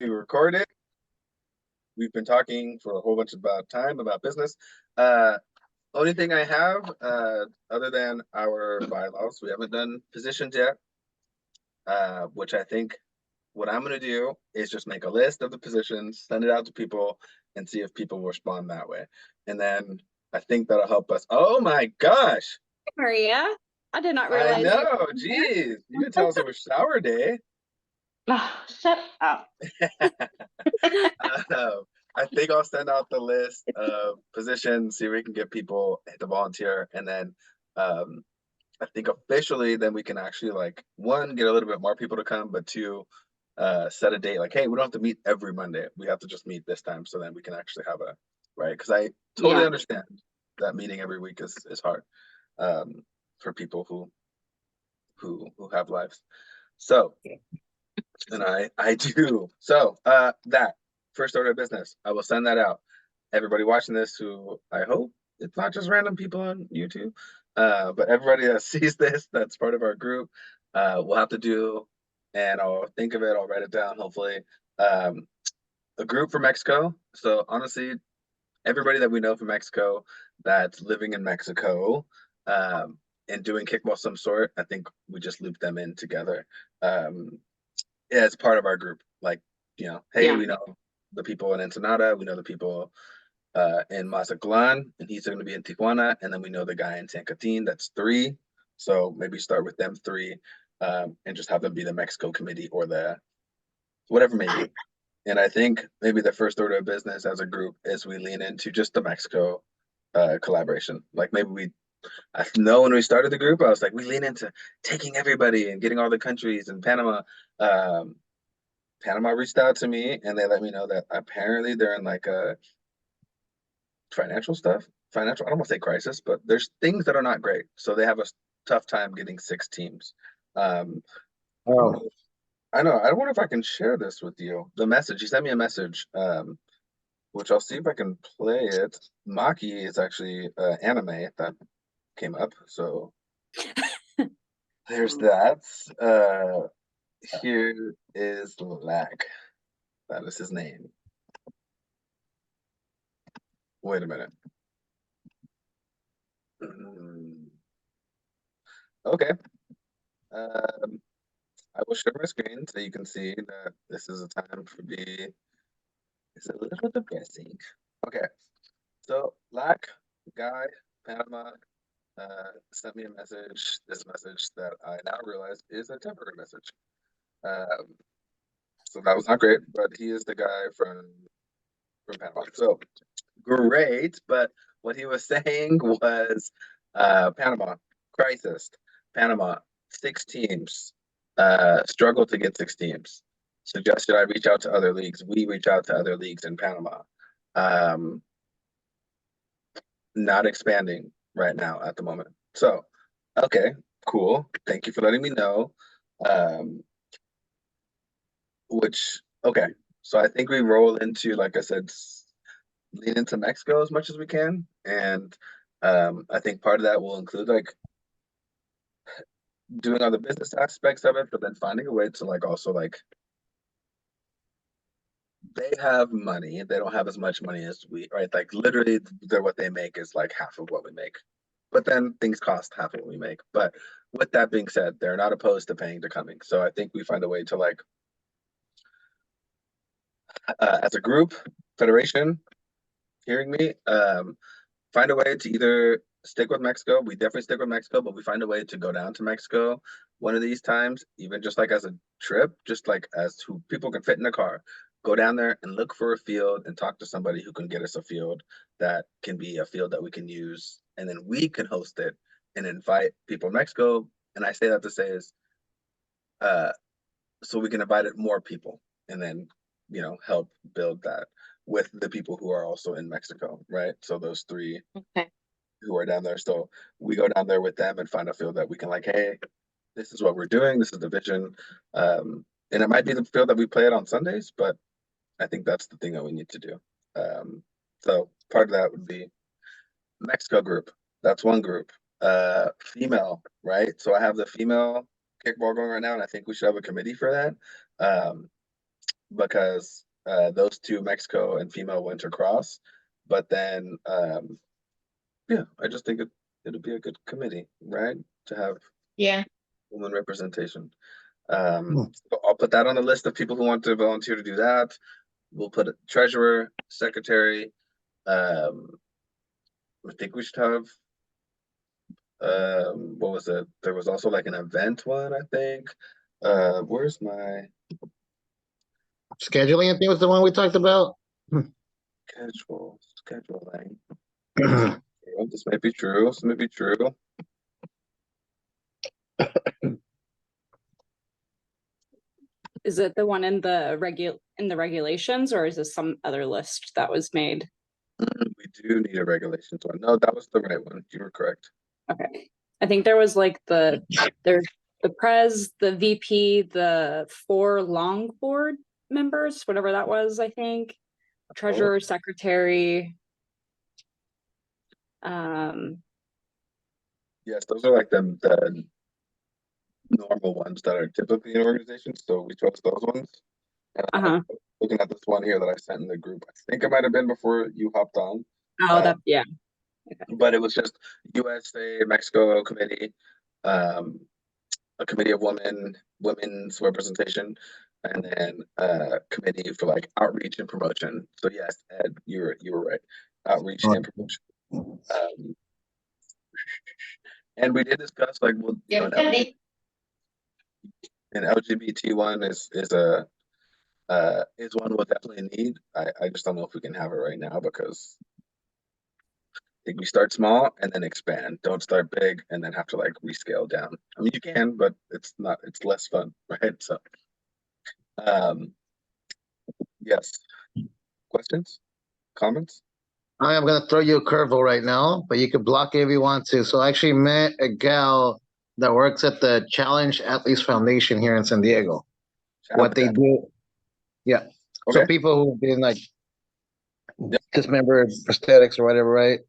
We recorded. We've been talking for a whole bunch about time about business. Only thing I have, other than our bylaws, we haven't done positions yet. Which I think what I'm gonna do is just make a list of the positions, send it out to people, and see if people respond that way. And then I think that'll help us. Oh my gosh! Maria, I did not I realize you know. were here. Geez, you didn't tell us it was shower day. Oh, shut up. I think I'll send out the list of positions, see if we can get people to volunteer, and then um, I think officially, then we can actually like one get a little bit more people to come, but two, set a date. Like, hey, we don't have to meet every Monday. We have to just meet this time, so then we can actually have a right. Because I totally Yeah. understand that meeting every week is hard um, for people who have lives. So and I do. So that first order of business, I will send that out. Everybody watching this who I hope it's not just random people on YouTube, but everybody that sees this that's part of our group, will have to do, and I'll think of it, I'll write it down hopefully. Um, a group for Mexico. So honestly, everybody that we know from Mexico that's living in Mexico, and doing kickball of some sort, I think we just loop them in together. Um, yeah, it's part of our group. Like, hey, Yeah. we know the people in Ensenada, we know the people in Mazatlan, and he's going to be in Tijuana, and then we know the guy in San Catin. That's three. So maybe start with them three, and just have them be the Mexico committee or the whatever maybe. And I think maybe the first order of business as a group is we lean into just the Mexico collaboration. Like maybe I know when we started the group, I was like, we lean into taking everybody and getting all the countries and Panama. Um, Panama reached out to me and they let me know that apparently they're in like a financial stuff. Financial, I don't want to say crisis, but there's things that are not great. So they have a tough time getting six teams. Um, Oh, I know. I wonder if I can share this with you. The message, he sent me a message, which I'll see if I can play it. Maki is actually anime that came up. So there's that. Here is Lag. That is his name. Wait a minute. Okay. Um, I will share my screen so you can see that this is a time for me. It's a little depressing. Okay. So Lack guy, Panama, sent me a message, this message that I now realize is a temporary message. Um, so that was not great, but he is the guy from Panama. So great, but what he was saying was Panama, crisis, Panama, six teams, struggle to get six teams. Suggested I reach out to other leagues. We reach out to other leagues in Panama. Um, not expanding right now at the moment. So, okay, cool. Thank you for letting me know. Um, okay. So I think we roll into, like I said, lean into Mexico as much as we can. And I think part of that will include like doing all the business aspects of it, but then finding a way to like also like they have money. They don't have as much money as we, right? Like literally what they make is like half of what we make. But then things cost half of what we make. But with that being said, they're not opposed to paying to coming. So I think we find a way to like as a group, federation, hearing me, find a way to either stick with Mexico. We definitely stick with Mexico, but we find a way to go down to Mexico one of these times, even just like as a trip, just like as who people can fit in a car. Go down there and look for a field and talk to somebody who can get us a field that can be a field that we can use, and then we can host it and invite people in Mexico. And I say that to say is, uh, so we can invite more people, and then help build that with the people who are also in Mexico, right? So those three Okay. who are down there. So we go down there with them and find a field that we can like, hey, this is what we're doing. This is the vision. And it might be the field that we play it on Sundays, but I think that's the thing that we need to do. Um, so part of that would be Mexico group. That's one group. Female, right? So I have the female kickball going right now, and I think we should have a committee for that. because those two, Mexico and female winter cross. But then yeah, I just think it'll be a good committee, right? To have woman representation. So I'll put that on the list of people who want to volunteer to do that. We'll put a treasurer, secretary. I think we should have what was it? There was also like an event one, I think. Where's my Scheduling, I think was the one we talked about. scheduling? Oh, this might be true. This might be true. Is it the one in the regulations, or is this some other list that was made? We do need a regulations one. No, that was the right one. You were correct. Okay. I think there was like there's the pres, the VP, the 4 long board members, whatever that was, I think. Treasurer, secretary. Yes, those are like the normal ones that are typically in organizations. So we chose those ones. And I'm looking at this one here that I sent in the group. I think it might have been before you hopped on. Oh, that yeah. Okay. But it was just USA Mexico committee, a committee of women's representation, and then a committee for like outreach and promotion. So yes, Ed, you were right. Outreach and promotion. And we did discuss like an LGBT one is one we'll definitely need. I just don't know if we can have it right now because I think we start small and then expand. Don't start big and then have to like rescale down. I mean you can, but it's less fun, right? So yes. Questions? Comments? I am gonna throw you a curveball right now, but you can block it if you want to. So I actually met a gal that works at the Challenge Athletes Foundation here in San Diego. What they do, yeah. Okay. So people who've been like dismembered, prosthetics or whatever, right?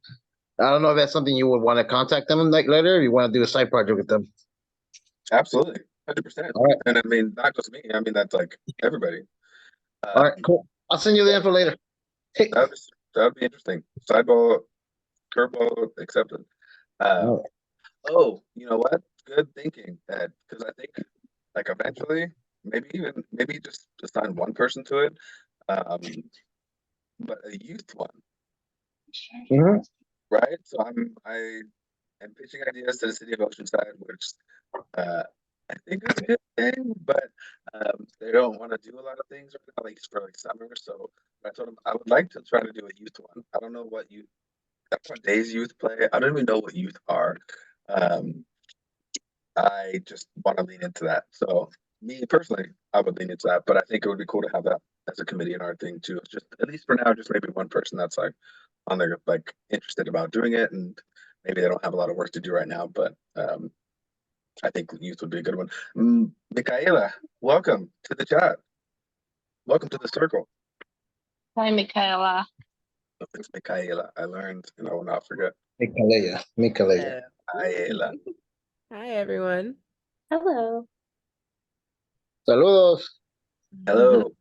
I don't know if that's something you would want to contact them like later, or you want to do a side project with them. Absolutely, 100%. Right. And I mean, not just me. I mean, that's like everybody. All right, cool. I'll send you the info later. Hey. That would be interesting. Sideball, curveball accepted. Oh, you know what? Good thinking, Ed. Because I think, like, eventually, maybe just assign one person to it, but a youth one, right? So I am pitching ideas to the city of Oceanside, which I think is a good thing, but they don't want to do a lot of things right now, like for like summer. So I told them I would like to try to do a youth one. I don't know what days youth play. I don't even know what youth are. I just want to lean into that. So me personally, I would lean into that, but I think it would be cool to have that as a committee in our thing too. Just at least for now, just maybe one person that's like on there, like interested about doing it, and maybe they don't have a lot of work to do right now, but I think youth would be a good one. Michaela, welcome to the chat. Welcome to the circle. Hi, Michaela. It's Michaela. I learned, and I will not forget. Michaela. Michaela. Hi, everyone. Hello. Saludos. Hello.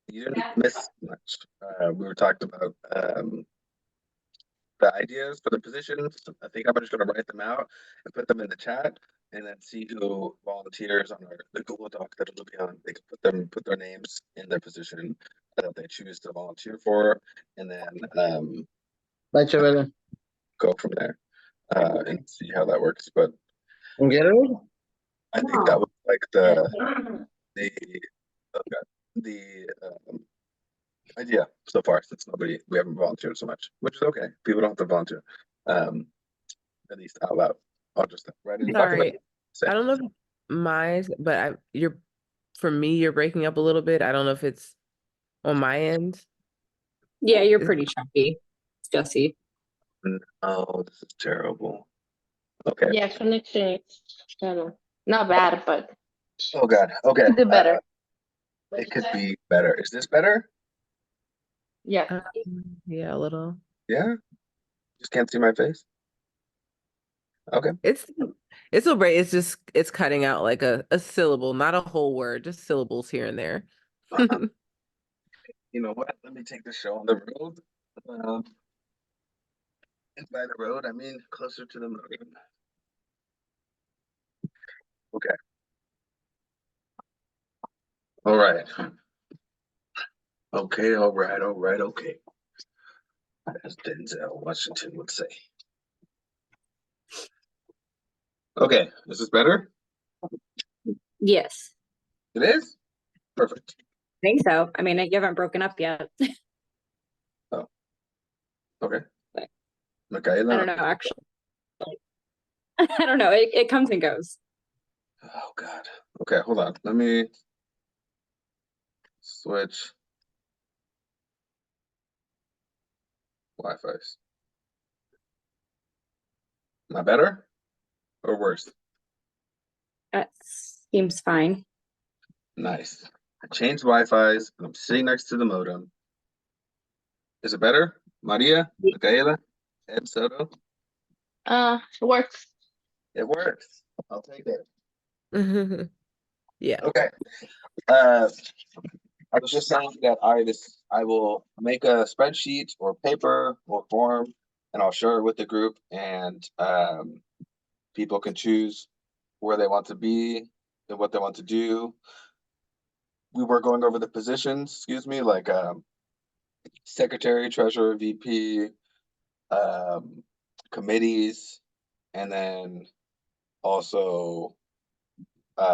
You didn't miss much. We were talking about the ideas for the positions. I think I'm just going to write them out and put them in the chat, and then see who volunteers on the Google Doc that it'll be on. They can put their names in their position that they choose to volunteer for, and then go from there and see how that works. But I think that was like the idea so far, since we haven't volunteered so much, which is okay. People don't have to volunteer, at least out loud. I'll just write it. Sorry, I don't know if mine, but for me, you're breaking up a little bit. I don't know if it's on my end. Yeah, you're pretty choppy, Jesse. Oh, this is terrible. Okay. Yeah, connection is not bad, but oh god. Okay. could do better. It could be better. Is this better? Yeah. Yeah, a little. Yeah. Just can't see my face. Okay. It's still great. It's cutting out like a syllable, not a whole word, just syllables here and there. You know what? Let me take the show on the road. Um, and by the road, I mean closer to the mountain. Okay. All right. Okay, all right, okay. As Denzel Washington would say. Okay, is this better? Yes, It is? Perfect. I think so. I mean, you haven't broken up yet. Okay. But Michaela. I don't know, actually. I don't know. It comes and goes. Oh God. Okay, hold on. Let me switch Wi-Fi's. Am I better or worse? That seems fine. Nice. I changed Wi-Fi's and I'm sitting next to the modem. Is it better? Maria, Ye- Michaela, Ed Soto? It works. It works. I'll take it. Yeah. Okay. I was just saying that I will make a spreadsheet or paper or form and I'll share it with the group and people can choose where they want to be and what they want to do. We were going over the positions, excuse me, like secretary, treasurer, VP, committees, and then also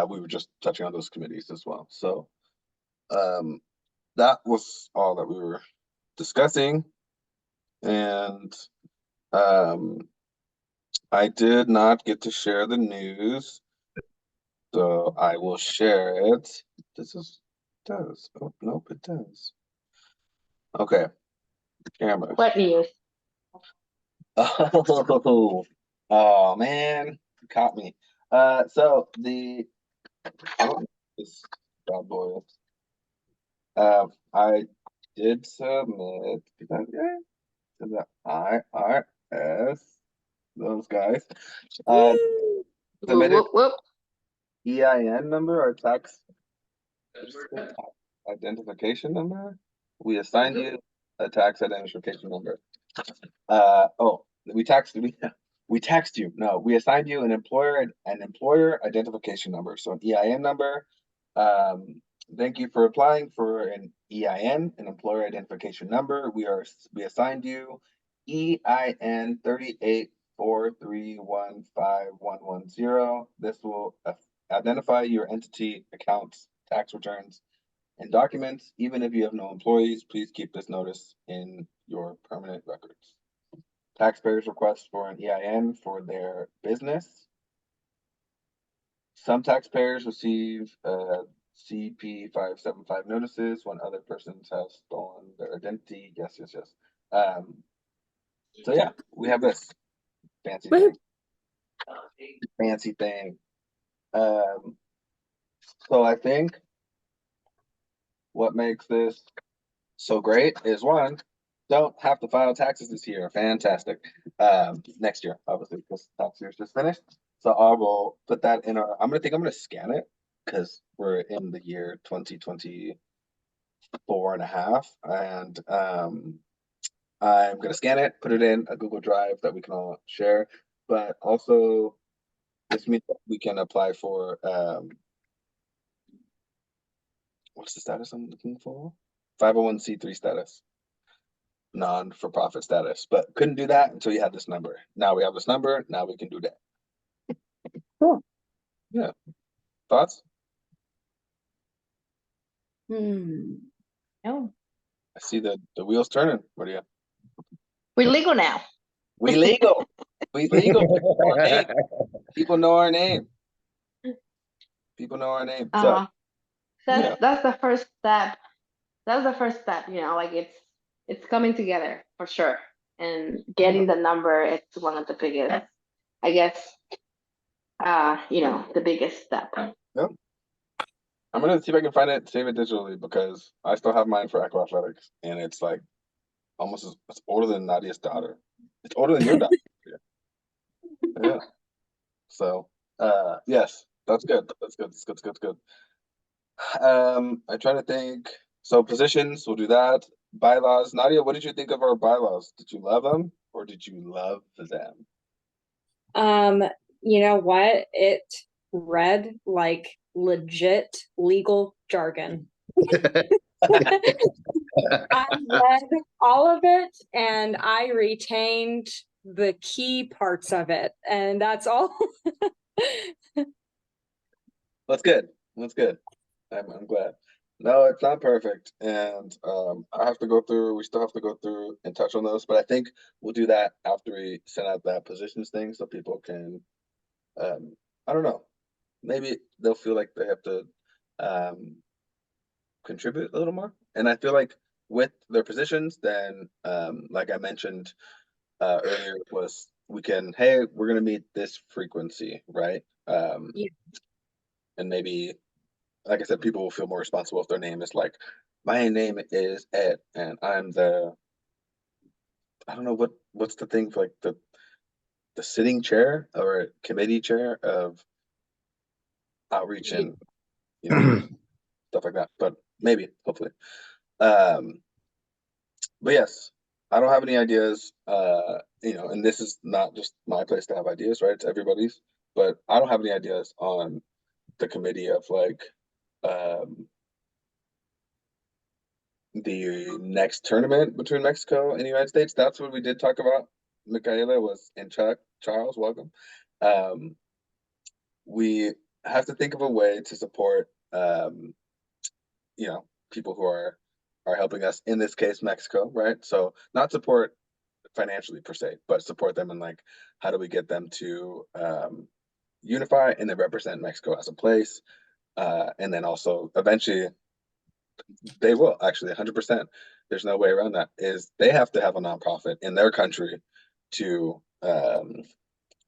we were just touching on those committees as well. So that was all that we were discussing. And I did not get to share the news, so I will share it. Does. Oh, nope, it does. Okay, camera. What news? Oh man, you caught me. So the I don't know this bad boy. I did submit to the IRS, those guys. Woo! Submitted Whoop, whoop. EIN number or tax identification number. We assigned you a tax identification number. Oh, we taxed you. No, we assigned you an employer identification number, so an EIN number. Thank you for applying for an EIN, an employer identification number. We assigned you EIN 3843151110. This will identify your entity, accounts, tax returns, and documents. Even if you have no employees, please keep this notice in your permanent records. Taxpayers request for an EIN for their business. Some taxpayers receive CP 575 notices when other persons have stolen their identity. Yes. So yeah, we have this fancy Woo! thing. So I think what makes this so great is one, don't have to file taxes this year. Fantastic. Next year, obviously, because tax year's just finished. So I will put that in our. I'm gonna scan it because we're in the year 2024 and a half, and I'm gonna scan it, put it in a Google Drive that we can all share. But also, this means that we can apply for what's the status I'm looking for? 501c3 status. Non-for-profit status, but couldn't do that until you had this number. Now we have this number. Now we can do that. Cool. Yeah. Thoughts? No. I see the wheels turning. What do you? We're legal now. We legal. We legal. People know our name. People know our name. So yeah. That's the first step. That's the first step, like it's coming together for sure. And getting the number, it's one of the biggest, I guess, the biggest step. Yep. I'm gonna see if I can find it, save it digitally because I still have mine for Aqua Athletics, and it's like it's older than Nadia's daughter. It's older than your daughter. Yeah. So yes, that's good. That's good. I try to think. So positions, we'll do that. Bylaws. Nadia, what did you think of our bylaws? Did you love them or did you love them? You know what? It read like legit legal jargon. I read all of it and I retained the key parts of it, and that's all. That's good. That's good. I'm glad. No, it's not perfect. And I have to go through, we still have to go through and touch on those, but I think we'll do that after we send out that positions thing so people can I don't know. Maybe they'll feel like they have to contribute a little more. And I feel like with their positions, then like I mentioned earlier was we can, hey, we're gonna meet this frequency, right? Yeah. And maybe like I said, people will feel more responsible if their name is like, my name is Ed, and I'm the, I don't know what's the thing for like the sitting chair or committee chair of outreach and you know stuff like that. But maybe, hopefully. But yes, I don't have any ideas. You know, and this is not just my place to have ideas, right? It's everybody's. But I don't have any ideas on the committee of like the next tournament between Mexico and the United States. That's what we did talk about. Michaela was in Chuck. Charles, welcome. We have to think of a way to support, you know, people who are helping us. In this case, Mexico, right? So not support financially per se, but support them in like how do we get them to unify and then represent Mexico as a place, and then also eventually they will actually 100%. There's no way around that. Is they have to have a nonprofit in their country to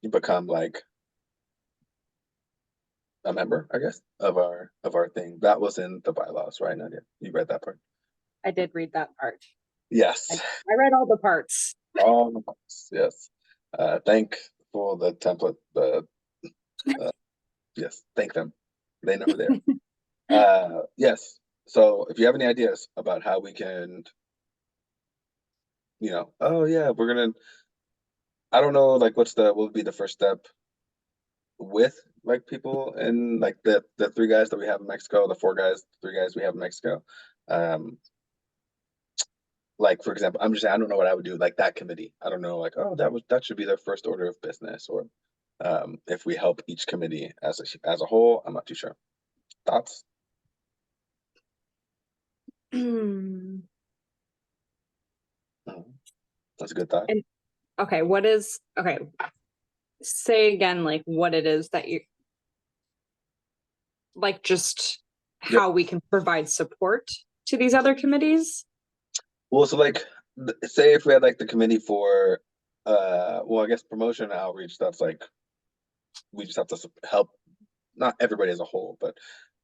become like a member, I guess, of our thing. That was in the bylaws, right, Nadia? You read that part? I did read that part. Yes. I read all the parts. All the parts, yes. Thank for the template. Yes, thank them. They know who they are. Yes. So if you have any ideas about how we can, you know, oh yeah, we're gonna, I don't know, like what would be the first step with like people and like the three guys that we have in Mexico, the three guys we have in Mexico. Like for example, I'm just saying I don't know what I would do like that committee. I don't know like oh that should be their first order of business or if we help each committee as a whole. I'm not too sure. Thoughts? And That's a good thought. okay, okay, say again like what it is that you like, just how we can provide support to these other committees. Well, so like say if we had like the committee for well I guess promotion and outreach, that's like we just have to help not everybody as a whole, but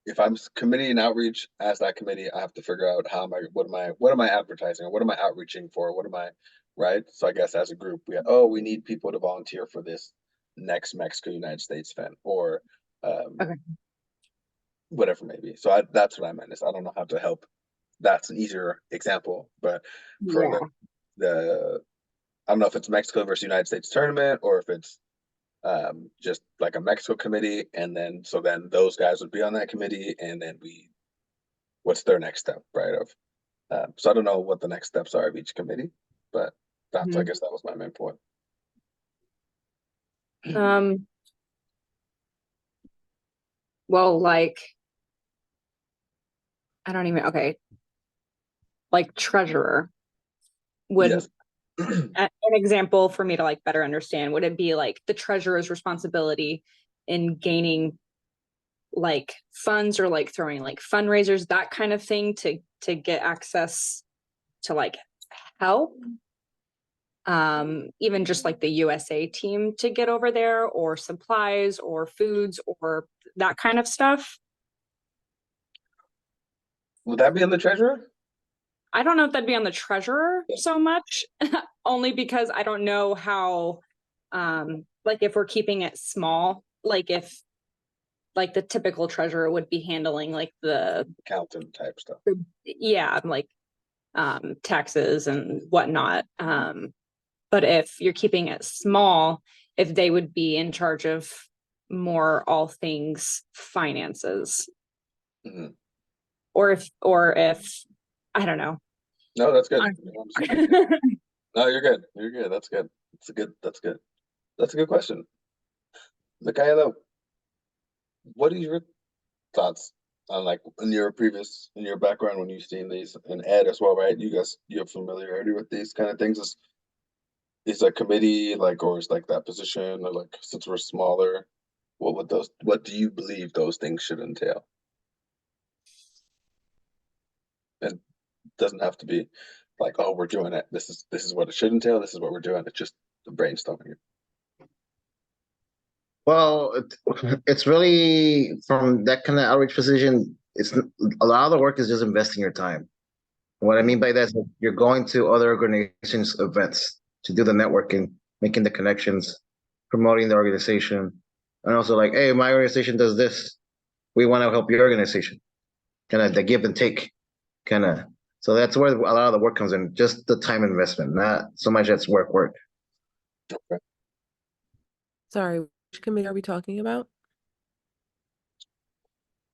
if I'm committee and outreach as that committee, I have to figure out what am I advertising or what am I outreaching for? What am I, right? So I guess as a group, we need people to volunteer for this next Mexico United States event or Okay. whatever maybe. So that's what I meant is I don't know how to help. That's an easier example, but for the I don't know if it's Mexico versus United States tournament or if it's just like a Mexico committee, and then those guys would be on that committee, and then what's their next step, right? So I don't know what the next steps are of each committee, but that's I guess that was my main point. Well, like I don't even like treasurer would Yes. an example for me to like better understand, would it be like the treasurer's responsibility in gaining like funds or like throwing like fundraisers, that kind of thing to get access to like help, even just like the USA team to get over there, or supplies or foods or that kind of stuff? Would that be on the treasurer? I don't know if that'd be on the treasurer so much, only because I don't know how, like if we're keeping it small, like if like the typical treasurer would be handling like the, Accountant type stuff. yeah, like taxes and whatnot. But if you're keeping it small, if they would be in charge of more all things finances, Mhm. or if I don't know. No, that's good. I- No, you're good. You're good. That's good. That's good. That's a good question. Michaela, what are your thoughts on, like, in your background when you've seen these, and Ed as well, right? You have familiarity with these kind of things. Is a committee like, or is like that position, or like, since we're smaller, what do you believe those things should entail? And doesn't have to be like, oh, we're doing it. This is what it should entail. This is what we're doing. It's just brainstorming. Well, it's really from that kind of outreach position. It's a lot of the work is just investing your time. What I mean by that is that you're going to other organizations' events to do the networking, making the connections, promoting the organization, and also like, hey, my organization does this. We want to help your organization. Kind of the give and take, kind of. So that's where a lot of the work comes in, just the time investment, not so much that's work. Sorry, which committee are we talking about?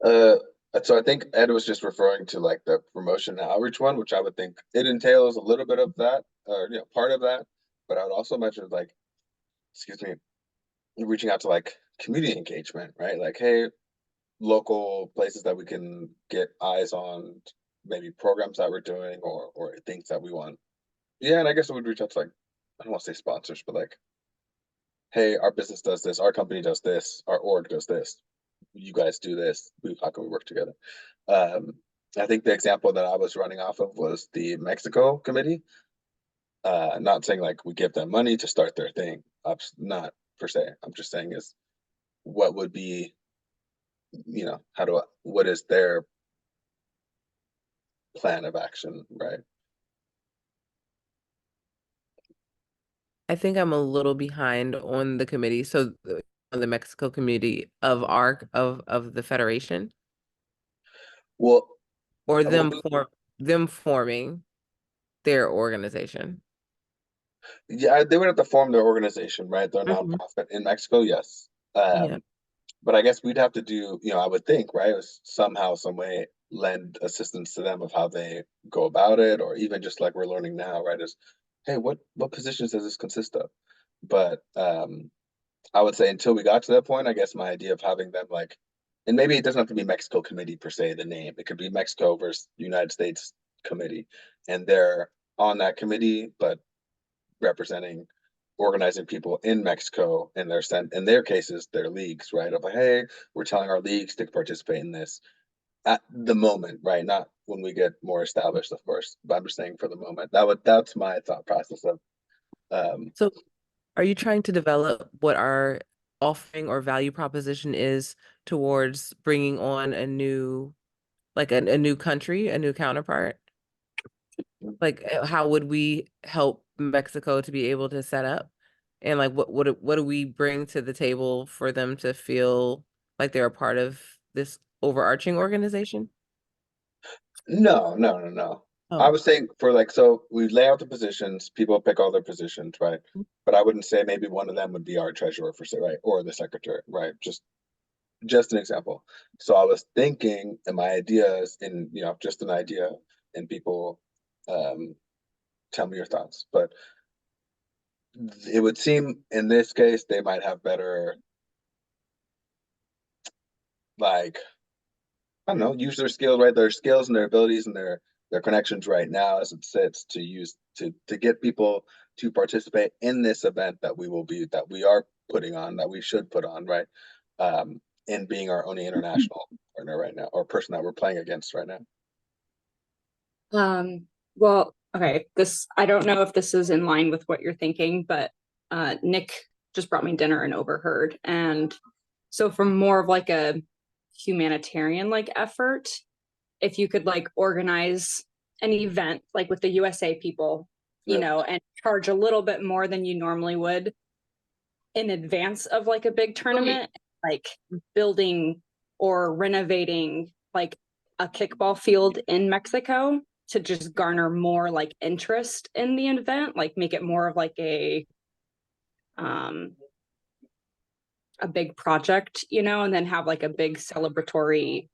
So I think Ed was just referring to like the promotion and outreach one, which I would think it entails a little bit of that, or part of that. But I would also mention, like, excuse me, reaching out to like community engagement, right? Like, hey, local places that we can get eyes on, maybe programs that we're doing, or things that we want. Yeah, and I guess I would reach out to, like, I don't want to say sponsors, but like, hey, our business does this, our company does this, our org does this, you guys do this. How can we work together? I think the example that I was running off of was the Mexico committee. Not saying like we give them money to start their thing. Not per se. I'm just saying is what would be, what is their plan of action, right? I think I'm a little behind on the committee. So on the Mexico committee of of the Federation, Well, or well, them forming their organization. yeah, they would have to form their organization, right? They're Mhm. nonprofit in Mexico, yes. Yeah. But I guess we'd have to do, I would think, right, somehow, some way, lend assistance to them of how they go about it, or even just like we're learning now, right? Is, hey, what positions does this consist of? But I would say until we got to that point, I guess my idea of having them like, and maybe it doesn't have to be Mexico Committee per se, the name. It could be Mexico versus United States Committee, and they're on that committee, but representing, organizing people in Mexico, and they're sent, in their cases, their leagues, right? Of like, hey, we're telling our leagues to participate in this at the moment, right? Not when we get more established, of course. But I'm just saying for the moment. That's my thought process of So are you trying to develop what our offering or value proposition is towards bringing on a new, like a new country, a new counterpart? Like, how would we help Mexico to be able to set up? And like, what do we bring to the table for them to feel like they're a part of this overarching organization? no. I Oh, was saying for like, so we lay out the positions, people pick all their positions, right? But I wouldn't say maybe one of them would be our treasurer for say, right? Or the secretary, right? Just an example. So I was thinking, and my idea is, in just an idea, and people tell me your thoughts. But it would seem in this case they might have better, like, I don't know, use their skills, right? Their skills and their abilities and their connections right now as it sits to use to get people to participate in this event that we are putting on, that we should put on, right? In being our only international partner right now, or person that we're playing against right now. Well, okay, I don't know if this is in line with what you're thinking, but Nick just brought me dinner and overheard. And so from more of like a humanitarian like effort, if you could like organize an event like with the USA people, Yep. And charge a little bit more than you normally would in advance of like a big tournament, like building or renovating like a kickball field in Mexico to just garner more like interest in the event, like make it more of like a big project, you know, and then have like a big celebratory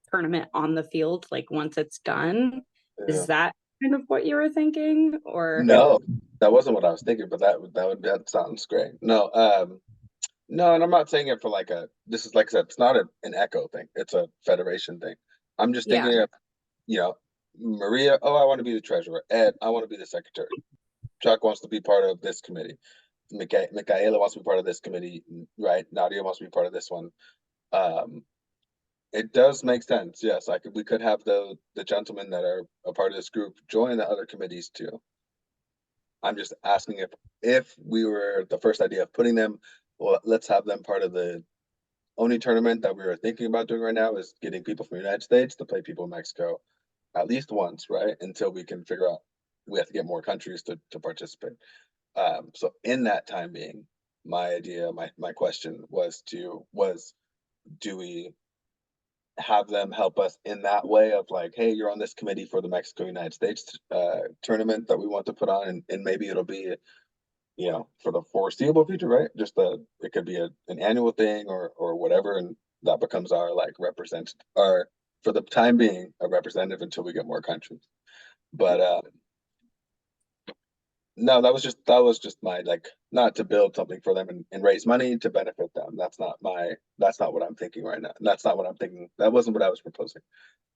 tournament on the field like once it's done. Yeah. Is that kind of what you were thinking, or No, that wasn't what I was thinking, but that sounds great. No, no, and I'm not saying it for like this is like I said, it's not an echo thing, it's a federation thing. I'm just Yeah. thinking of, you know, Maria, oh, I want to be the treasurer. Ed, I want to be the secretary. Chuck wants to be part of this committee. Michaela wants to be part of this committee, right? Nadia wants to be part of this one. It does make sense. Yes, we could have the gentlemen that are a part of this group join the other committees too. I'm just asking if we were the first idea of putting them, well, let's have them part of the only tournament that we were thinking about doing right now is getting people from the United States to play people in Mexico at least once, right? Until we can figure out we have to get more countries to participate. So in that time being, my idea, my question was do we have them help us in that way of like, hey, you're on this committee for the Mexico United States tournament that we want to put on, and maybe it'll be, you know, for the foreseeable future, right? Just it could be an annual thing or whatever, and that becomes our like for the time being a representative until we get more countries. But no, that was just my like, not to build something for them and raise money to benefit them. That's not what I'm thinking right now. That's not what I'm thinking. That wasn't what I was proposing.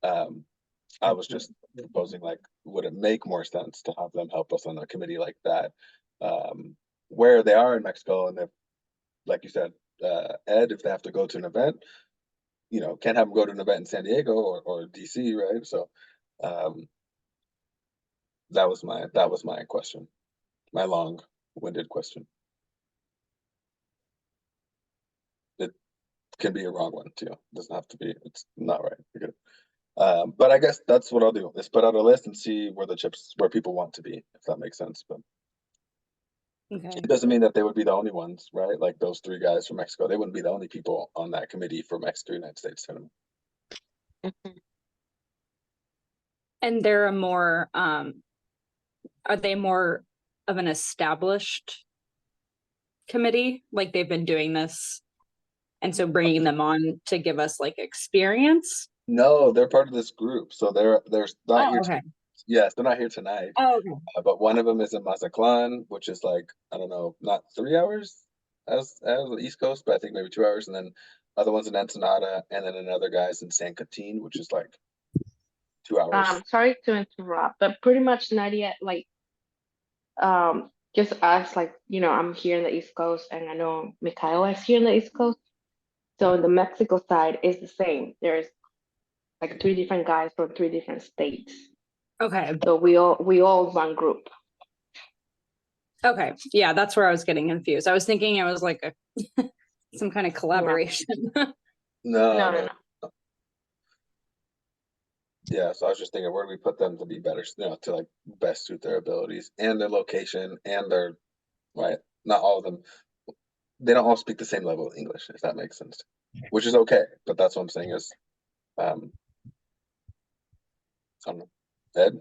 I was just proposing like, would it make more sense to have them help us on a committee like that, where they are in Mexico, and if, like you said, Ed, if they have to go to an event, you know, can't have them go to an event in San Diego or DC, right? So that was my question. My long-winded question. It can be a wrong one too. It doesn't have to be. It's not right. But I guess that's what I'll do. Is put out a list and see where people want to be, if that makes sense. But okay. it doesn't mean that they would be the only ones, right? Like those 3 guys from Mexico, they wouldn't be the only people on that committee for Mexico United States tournament. And they're are they more of an established committee? Like they've been doing this, and so bringing them on to give us like experience? No, they're part of this group, so they're not here. Okay. Yes, they're not here tonight. Oh, okay. But one of them is in Mazatlan, which is like, I don't know, not 3 hours as the East Coast, but I think maybe 2 hours, and then other one's in Ensenada, and then another guy's in San Quintin, which is like 2 hours. Sorry to interrupt, but pretty much Nadia, like, just us, like, you know, I'm here in the East Coast, and I know Michaela is here in the East Coast. So the Mexico side is the same. There's like 3 different guys from 3 different states. Okay. So we all one group. Okay. Yeah, that's where I was getting confused. I was thinking it was like some kind of collaboration. No. Yeah, so I was just thinking, where do we put them to be better, you know, to like best suit their abilities and their location and their, right? Not all of them. They don't all speak the same level of English, if that makes sense, which is okay. But that's what I'm saying is, I don't know. Ed?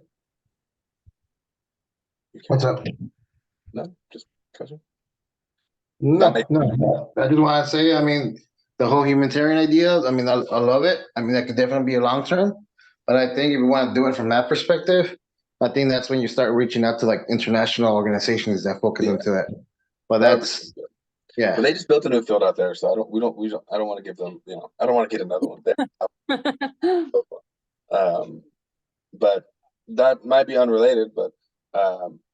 What's up? No, just question. No. I just want to say, I mean, the whole humanitarian idea, I mean, I love it. I mean, that could definitely be a long term, but I think if you want to do it from that perspective, I think that's when you start reaching out to like international organizations that focus into that. But that's, yeah. But they just built a new field out there, so I don't want to give them, you know, I don't want to get another one there. But that might be unrelated, but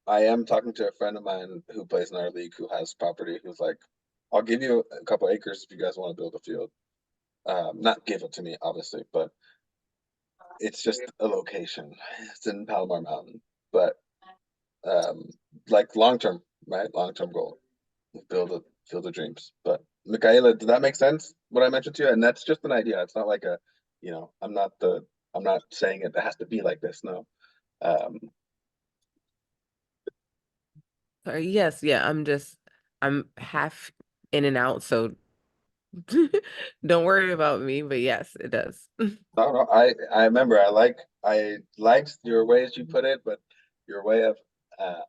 I am talking to a friend of mine who plays in our league who has property, who's like, I'll give you a couple acres if you guys want to build a field. Not give it to me, obviously, but it's just a location. It's in Palomar Mountain, but like long-term, right? Long-term goal, build a dreams. But Michaela, did that make sense? What I mentioned to you? And that's just an idea. It's not like a, you know, I'm not saying it has to be like this. No. Sorry, yes, yeah, I'm half in and out, so Don't worry about me, but yes, it does. No, I remember I liked your ways you put it, but your way of uh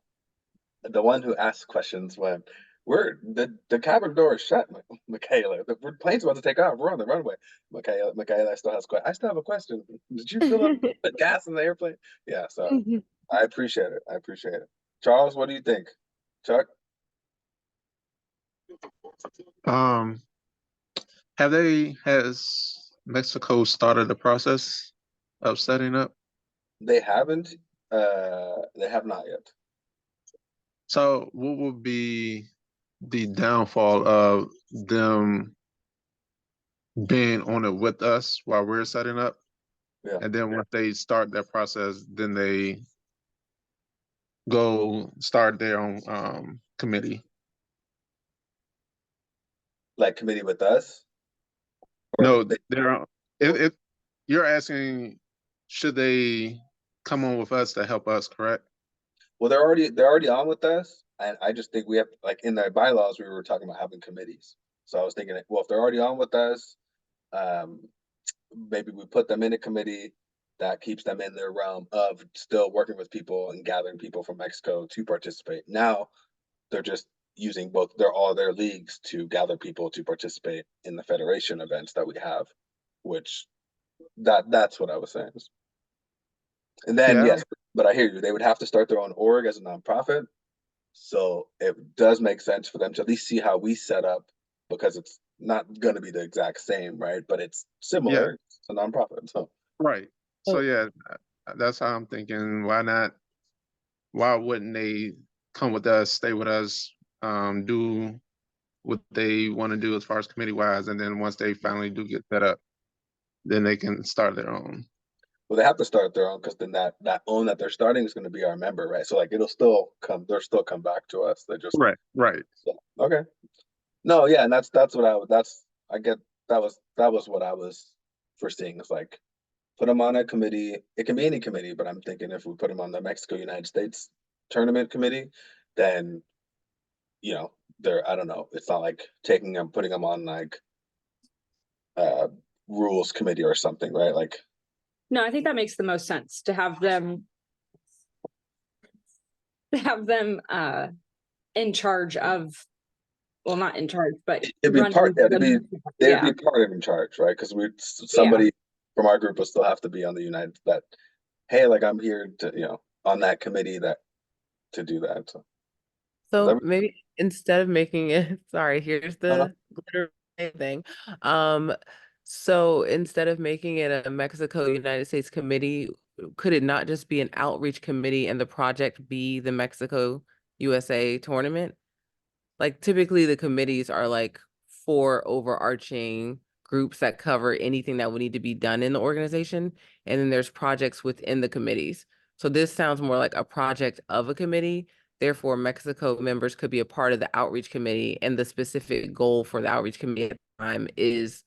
the one who asks questions when the cabin door is shut, Michaela. The plane's about to take off. We're on the runway. Michaela still has I still have a question. Did you fill up the gas in the airplane? Yeah, so I appreciate it. I appreciate it. Charles, what do you think? Chuck? Um, has Mexico started the process of setting up? They haven't. They have not yet. So what would be the downfall of them being on it with us while we're setting up? Yeah. And then once they start that process, then they go start their own committee. Like committee with us? Or No, they- they're if you're asking, should they come on with us to help us, correct? well, they're already on with us, and I just think we have like in the bylaws we were talking about having committees. So I was thinking, well, if they're already on with us, um, maybe we put them in a committee that keeps them in their realm of still working with people and gathering people from Mexico to participate. Now they're just using all their leagues to gather people to participate in the federation events that we have, which that's what I was saying. And then Yeah. yes, but I hear you. They would have to start their own org as a nonprofit. So it does make sense for them to at least see how we set up, because it's not going to be the exact same, right? But it's similar. It's a nonprofit. So Right. So Oh. yeah, that's how I'm thinking. Why not? Why wouldn't they come with us, stay with us, do what they want to do as far as committee wise, and then once they finally do get set up, then they can start their own. well, they have to start their own, because then that own that they're starting is going to be our member, right? So like it'll still come, they'll still come back to us. They just Right. so, okay. No, yeah, and that's what I get. That was what I was foreseeing. It's like put them on a committee. It can be any committee, but I'm thinking if we put them on the Mexico United States tournament committee, then they're, I don't know. It's not like taking them, putting them on like uh rules committee or something, right? Like No, I think that makes the most sense to have them in charge of, well, not in charge, but it'd be part. running They'd yeah. be part of in charge, right? Because somebody from our group will still have to be on the United that. Hey, like I'm here to on that committee to do that. So So maybe instead of making it, sorry, here's the glitter thing. So instead of making it a Mexico United States committee, could it not just be an outreach committee and the project be the Mexico USA tournament? Like typically the committees are like 4 overarching groups that cover anything that would need to be done in the organization. And then there's projects within the committees. So this sounds more like a project of a committee. Therefore, Mexico members could be a part of the outreach committee, and the specific goal for the outreach committee at the time is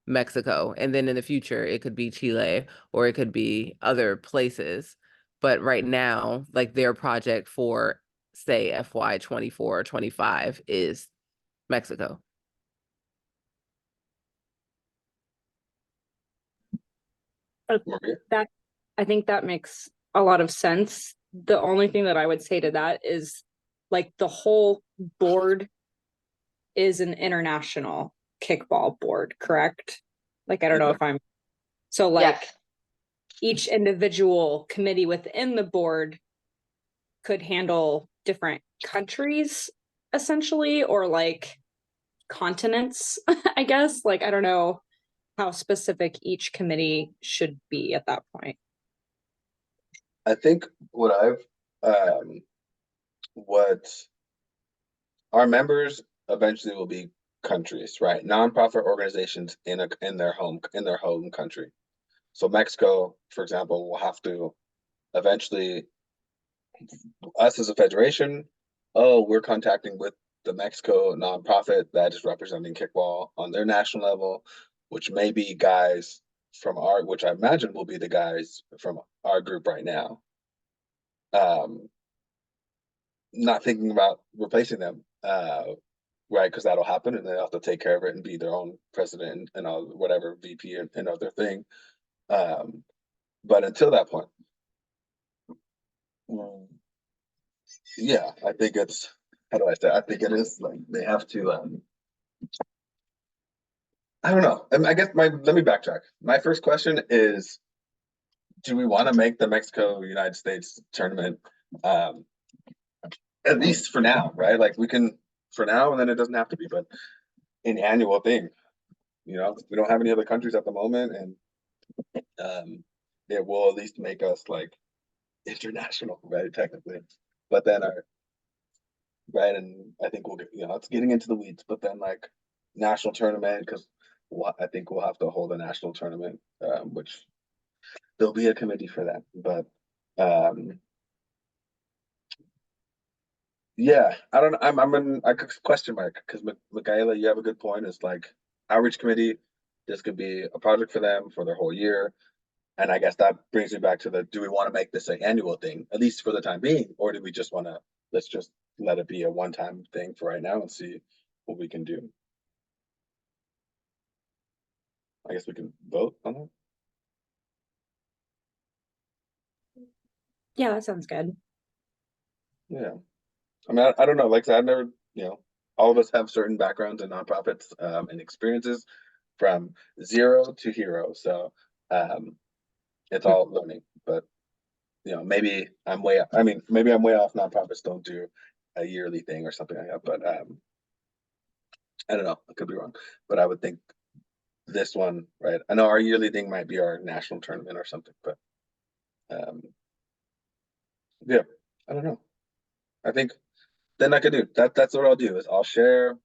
Mexico. And then in the future, it could be Chile or it could be other places. But right now, like their project for, say, FY 24 or 25 is Mexico. That, I think that makes a lot of sense. The only thing that I would say to that is like the whole board is an international kickball board, correct? Like, I don't know if I'm, so like Yes. each individual committee within the board could handle different countries essentially, or like continents, I guess. Like, I don't know how specific each committee should be at that point. I think what our members eventually will be countries, right? Nonprofit organizations in their home country. So Mexico, for example, will have to eventually, us as a federation, we're contacting with the Mexico nonprofit that is representing kickball on their national level, which may be guys from which I imagine will be the guys from our group right now. Not thinking about replacing them. right? Because that'll happen, and they have to take care of it and be their own president and all whatever VP and other thing. But until that point, yeah, I think it's, how do I say? I think it is like they have to. I don't know. I guess let me backtrack. My first question is, do we want to make the Mexico United States tournament, um, at least for now, right? Like we can for now, and then it doesn't have to be, but an annual thing. You know, we don't have any other countries at the moment, and it will at least make us like international, right? Technically, but then our right, and I think we'll get, it's getting into the weeds, but then like national tournament, because I think we'll have to hold a national tournament, which there'll be a committee for that, but yeah, I don't know. I'm in a question mark because Michaela, you have a good point. It's like outreach committee. This could be a project for them for their whole year. And I guess that brings me back to do we want to make this an annual thing, at least for the time being, or do we just want to, let's just let it be a one-time thing for right now and see what we can do? I guess we can vote on that. Yeah, that sounds good. Yeah. I mean, I don't know. Like I said, I've never, all of us have certain backgrounds in nonprofits and experiences from zero to hero. So it's all learning. But maybe I'm way off. I mean, maybe I'm way off. Nonprofits don't do a yearly thing or something like that. But I don't know. I could be wrong. But I would think this one, right? I know our yearly thing might be our national tournament or something, but yeah, I don't know. I think then I could do that. That's what I'll do is I'll share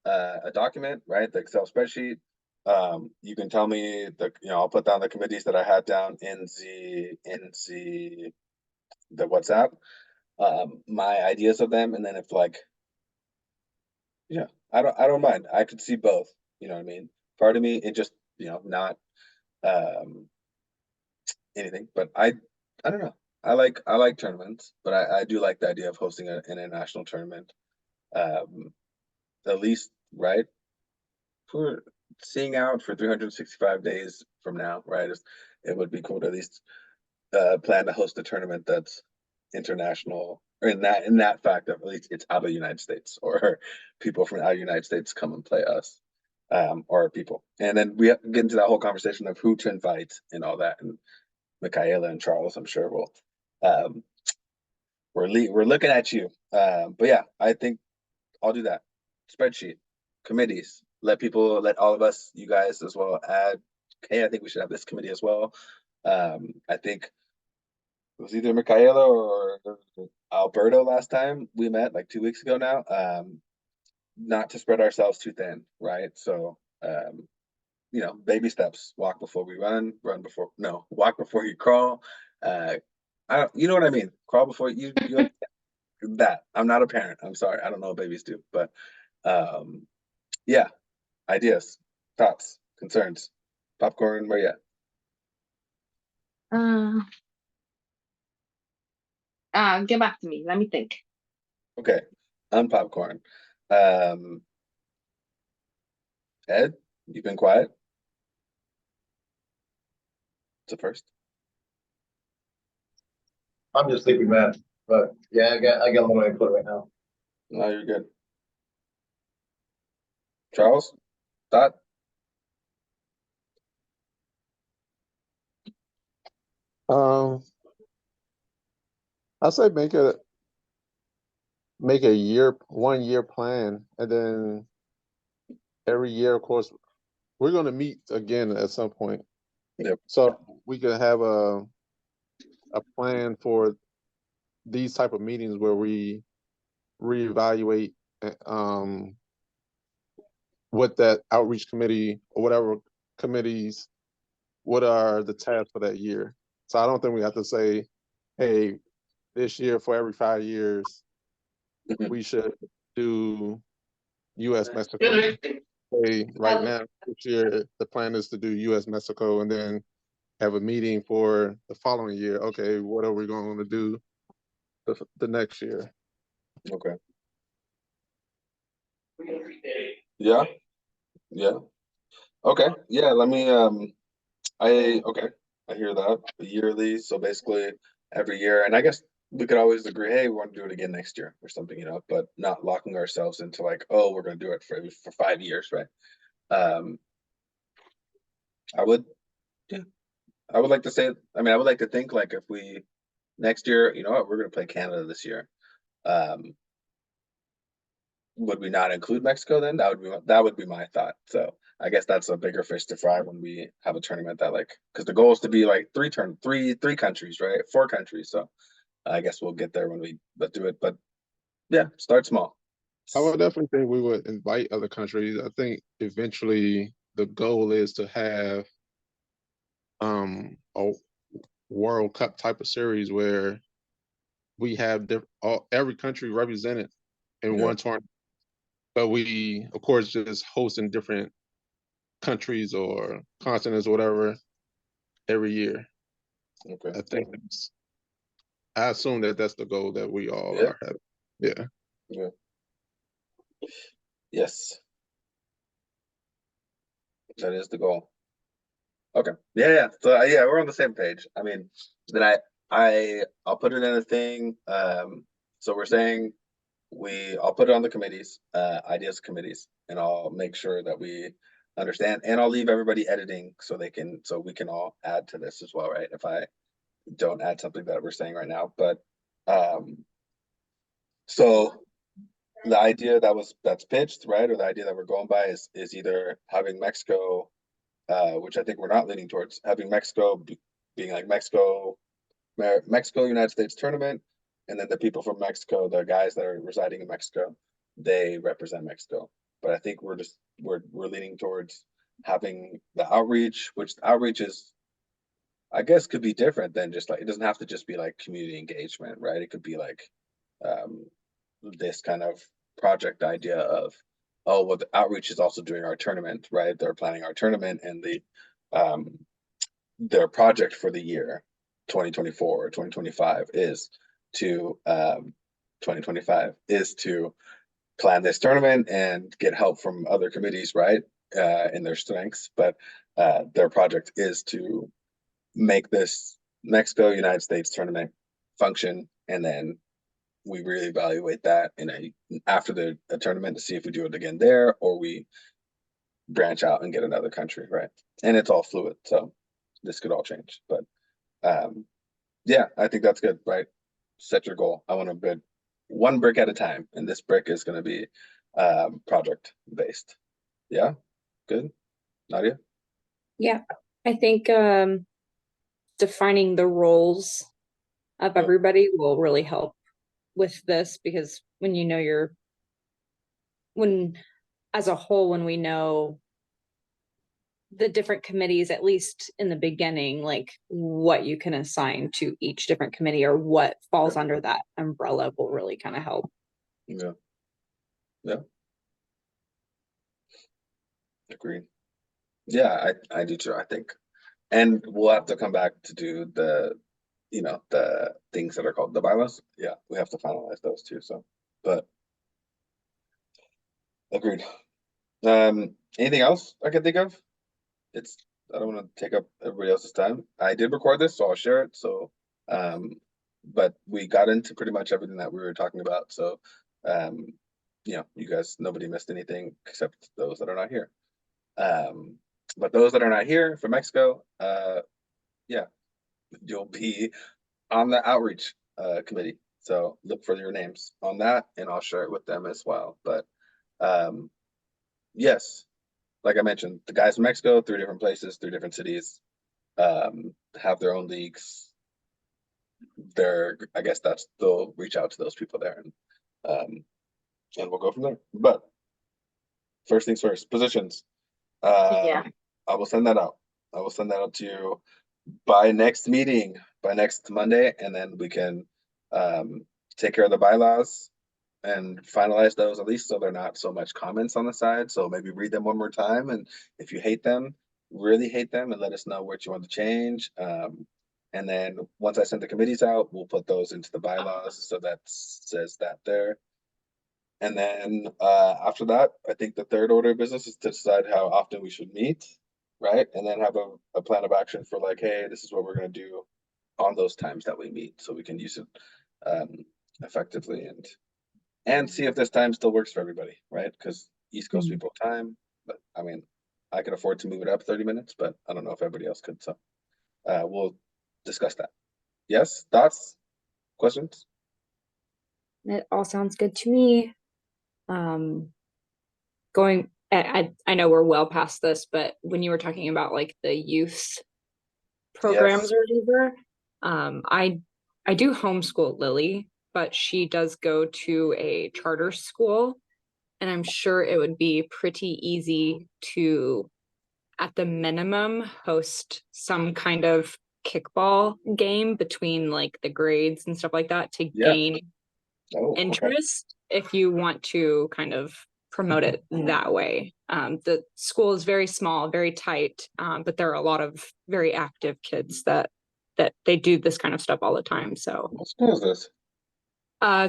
a document, right? The Excel spreadsheet. You can tell me I'll put down the committees that I had down in the WhatsApp, my ideas of them, and then if like, yeah, I don't mind. I could see both. You know what I mean? Part of me, it just not anything, but I don't know. I like tournaments, but I do like the idea of hosting an international tournament. At least, right? For seeing out for 365 days from now, right? It would be cool to at least plan to host a tournament that's international, or in that fact of at least it's out of the United States, or people from out of the United States come and play us, or people. And then we have to get into that whole conversation of who to invite and all that. And Michaela and Charles, I'm sure will we're looking at you. But yeah, I think I'll do that. Spreadsheet, committees, let all of us, you guys as well, add, hey, I think we should have this committee as well. I think it was either Michaela or Alberto last time we met, like 2 weeks ago now. Not to spread ourselves too thin, right? So, baby steps, walk before we run, walk before you crawl. You know what I mean? Crawl before you that. I'm not a parent. I'm sorry. I don't know what babies do, but yeah, ideas, thoughts, concerns, popcorn, where you at? Get back to me. Let me think. Okay, on popcorn. Ed, you've been quiet. It's a first. I'm just thinking, man. But yeah, I got a little input right now. No, you're good. Charles, thought? I say make a 1 year plan, and then every year, of course, we're going to meet again at some point. Yep. So we could have a plan for these type of meetings where we reevaluate what that outreach committee or whatever committees, what are the tasks for that year. So I don't think we have to say, hey, this year for every 5 years, we should do U.S. Mexico. Hey, right now, this year, the plan is to do U.S. Mexico and then have a meeting for the following year. Okay, what are we going to do the next year? Okay. Yeah, yeah. Okay, yeah, let me, okay, I hear that, yearly, so basically every year, and I guess we could always agree, hey, we want to do it again next year or something, but not locking ourselves into like, oh, we're gonna do it for 5 years, right? Um, I would, yeah, I would like to say, I mean, I would like to think like if we, next year, you know what, we're gonna play Canada this year. Um, would we not include Mexico then? That would be my thought. So I guess that's a bigger fish to fry when we have a tournament that like, because the goal is to be like three countries, right? 4 countries. So I guess we'll get there when we do it. But yeah, start small. I would definitely think we would invite other countries. I think eventually the goal is to have a World Cup type of series where we have every country represented in Yeah. one tournament, but we of course just host in different countries or continents or whatever every year. Okay. I assume that that's the goal that we all Yeah. are having. Yeah. Yeah. Yes. That is the goal. Okay. Yeah, yeah. So yeah, we're on the same page. I mean, then I'll put it in a thing. So we're saying I'll put it on the committees, ideas committees, and I'll make sure that we understand, and I'll leave everybody editing so we can all add to this as well, right? If I don't add something that we're saying right now, but so the idea that's pitched, right, or the idea that we're going by is either having Mexico, which I think we're not leaning towards, having Mexico being like Mexico, United States tournament, and then the people from Mexico, the guys that are residing in Mexico, they represent Mexico. But I think we're leaning towards having the outreach, which the outreach is, I guess, could be different than just like, it doesn't have to just be like community engagement, right? It could be like um, this kind of project idea of, oh, well, the outreach is also doing our tournament, right? They're planning our tournament, and um, their project for the year 2024 or 2025 is to 2025 is to plan this tournament and get help from other committees, right, in their strengths. But their project is to make this Mexico United States tournament function, and then we reevaluate that after the tournament to see if we do it again there, or we branch out and get another country, right? And it's all fluid, so this could all change. But yeah, I think that's good, right? Set your goal. I want to build one brick at a time, and this brick is going to be project based. Yeah, good. Nadia? Yeah, I think defining the roles of Yeah. everybody will really help with this, because when you know when as a whole, when we know the different committees, at least in the beginning, like what you can assign to each different committee or what falls under that umbrella will really kind of help. Yeah. Yeah. Agreed. Yeah, I do too, I think. And we'll have to come back to do the things that are called the bylaws. Yeah, we have to finalize those too. So, but agreed. Anything else I can think of? I don't want to take up everybody else's time. I did record this, so I'll share it. So, but we got into pretty much everything that we were talking about. So, you guys, nobody missed anything except those that are not here. But those that are not here from Mexico, yeah, you'll be on the outreach committee. So look for your names on that, and I'll share it with them as well. But yes, like I mentioned, the guys from Mexico, 3 different places, 3 different cities, have their own leagues. I guess they'll reach out to those people there, and we'll go from there. But first things first, positions. Yeah. I will send that out. I will send that out to you by next meeting, by next Monday, and then we can take care of the bylaws and finalize those, at least so they're not so much comments on the side. So maybe read them one more time, and if you hate them, really hate them, and let us know what you want to change. And then once I send the committees out, we'll put those into the bylaws, so that says that there. And then after that, I think the third order of business is to decide how often we should meet, right? And then have a plan of action for like, hey, this is what we're going to do on those times that we meet, so we can use it effectively and see if this time still works for everybody, right? Because East Coast people time, but I mean, I can afford to move it up 30 minutes, but I don't know if everybody else could. So we'll discuss that. Yes, thoughts, questions? It all sounds good to me. Going, I know we're well past this, but when you were talking about like the youth programs Yes. or whatever, I do homeschool Lily, but she does go to a charter school, and I'm sure it would be pretty easy to, at the minimum, host some kind of kickball game between like the grades and stuff like that to Yeah. gain Oh, okay. interest if you want to kind of promote it that way. The school is very small, very tight, but there are a lot of very active kids that they do this kind of stuff all the time. So What school is this?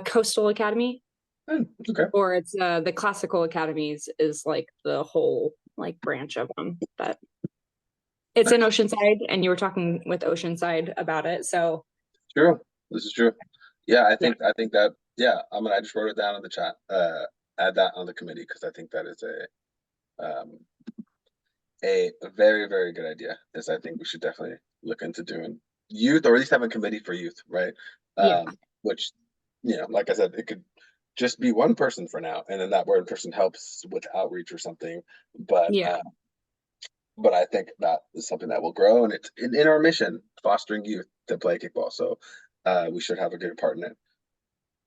Coastal Academy, Okay. or it's the Classical Academies is like the whole like branch of them. But it's in Oceanside, and you were talking with Oceanside about it. So True. This is true. Yeah, I think that, yeah, I mean, I just wrote it down in the chat. Add that on the committee because I think that is a very, very good idea. Is I think we should definitely look into doing youth, or at least have a committee for youth, right? Yeah. Which, you know, like I said, it could just be one person for now, and then that one person helps with outreach or something. But Yeah. but I think that is something that will grow, and it's in our mission, fostering youth to play kickball. So we should have a good part in it.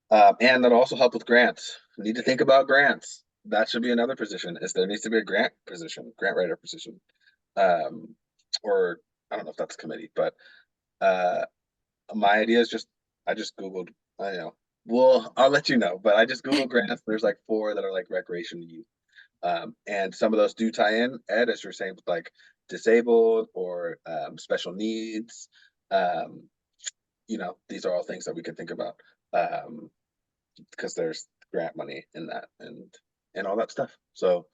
And that'll also help with grants. We need to think about grants. That should be another position. Is there needs to be a grant position, grant writer position, or I don't know if that's a committee, but my idea is just I just googled. I know. Well, I'll let you know, but I just googled grants. There's like 4 that are like recreation youth. And some of those do tie in, Ed, as you're saying, with like disabled or special needs. You know, these are all things that we could think about because there's grant money in that and all that stuff. So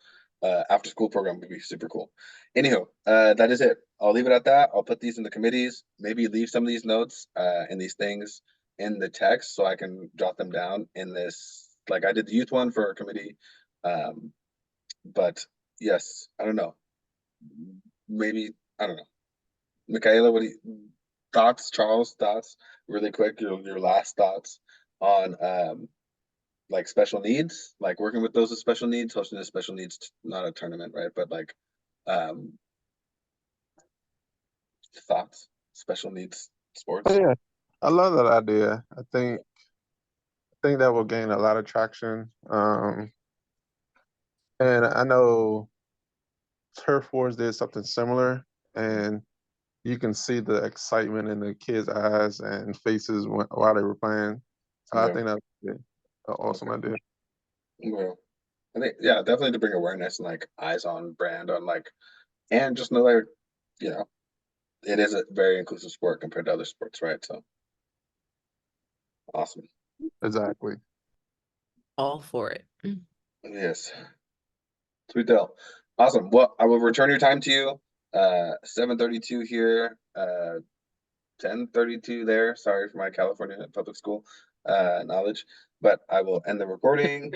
after school program would be super cool. Anyhow, that is it. I'll leave it at that. I'll put these in the committees, maybe leave some of these notes and these things in the text so I can jot them down in this, like I did the youth one for our committee. But yes, I don't know. Maybe I don't know. Michaela, what do you thoughts? Charles, thoughts? Really quick, your last thoughts on like special needs, like working with those with special needs, hosting a special needs, not a tournament, right? But like um thoughts, special needs sports. Oh, yeah, I love that idea. I think that will gain a lot of traction. And I know Turf Wars did something similar, and you can see the excitement in the kids' eyes and faces while they were playing. So I Yeah. think that's an awesome idea. Well, I think yeah, definitely to bring awareness and like eyes on brand on like, and just know that, you know, it is a very inclusive sport compared to other sports, right? So awesome. Exactly. All for it. Yes. Sweet deal. Awesome. Well, I will return your time to you. 7:32 here, 10:32 there. Sorry for my California public school knowledge, but I will end the recording.